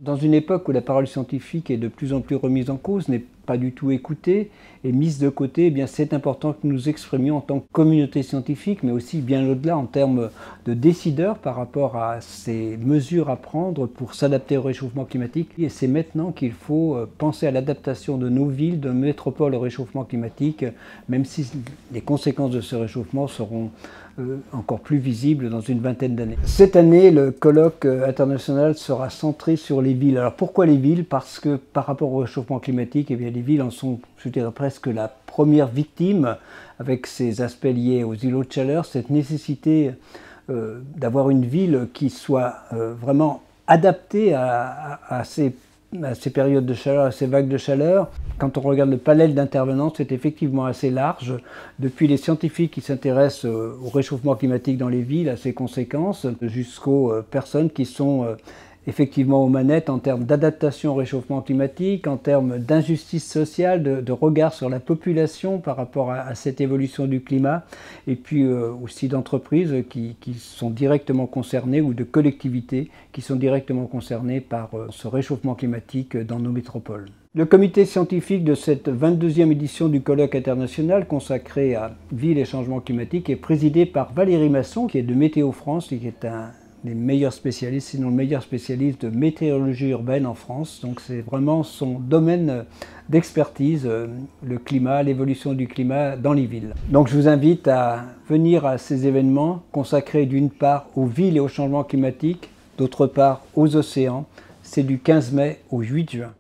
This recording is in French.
Dans une époque où la parole scientifique est de plus en plus remise en cause, n'est pas du tout écoutée et mise de côté, eh bien c'est important que nous nous exprimions en tant que communauté scientifique, mais aussi bien au-delà en termes de décideurs par rapport à ces mesures à prendre pour s'adapter au réchauffement climatique. Et c'est maintenant qu'il faut penser à l'adaptation de nos villes, de nos métropoles au réchauffement climatique, même si les conséquences de ce réchauffement seront encore plus visibles dans une vingtaine d'années. Cette année, le colloque international sera centré sur les villes. Alors pourquoi les villes? Parce que par rapport au réchauffement climatique, eh bien, les villes en sont, je dirais, presque la première victime, avec ces aspects liés aux îlots de chaleur, cette nécessité d'avoir une ville qui soit vraiment adaptée à ces périodes de chaleur, à ces vagues de chaleur. Quand on regarde le panel d'intervenants, c'est effectivement assez large, depuis les scientifiques qui s'intéressent au réchauffement climatique dans les villes, à ses conséquences, jusqu'aux personnes qui sont effectivement aux manettes en termes d'adaptation au réchauffement climatique, en termes d'injustice sociale, de regard sur la population par rapport à cette évolution du climat, et puis aussi d'entreprises qui sont directement concernées ou de collectivités qui sont directement concernées par ce réchauffement climatique dans nos métropoles. Le comité scientifique de cette 22e édition du colloque international consacré à Ville et changement climatique est présidé par Valérie Masson, qui est de Météo France et qui est un des meilleurs spécialistes, sinon le meilleur spécialiste de météorologie urbaine en France. Donc c'est vraiment son domaine d'expertise, le climat, l'évolution du climat dans les villes. Donc je vous invite à venir à ces événements consacrés d'une part aux villes et au changement climatique, d'autre part aux océans. C'est du 15 mai au 8 juin.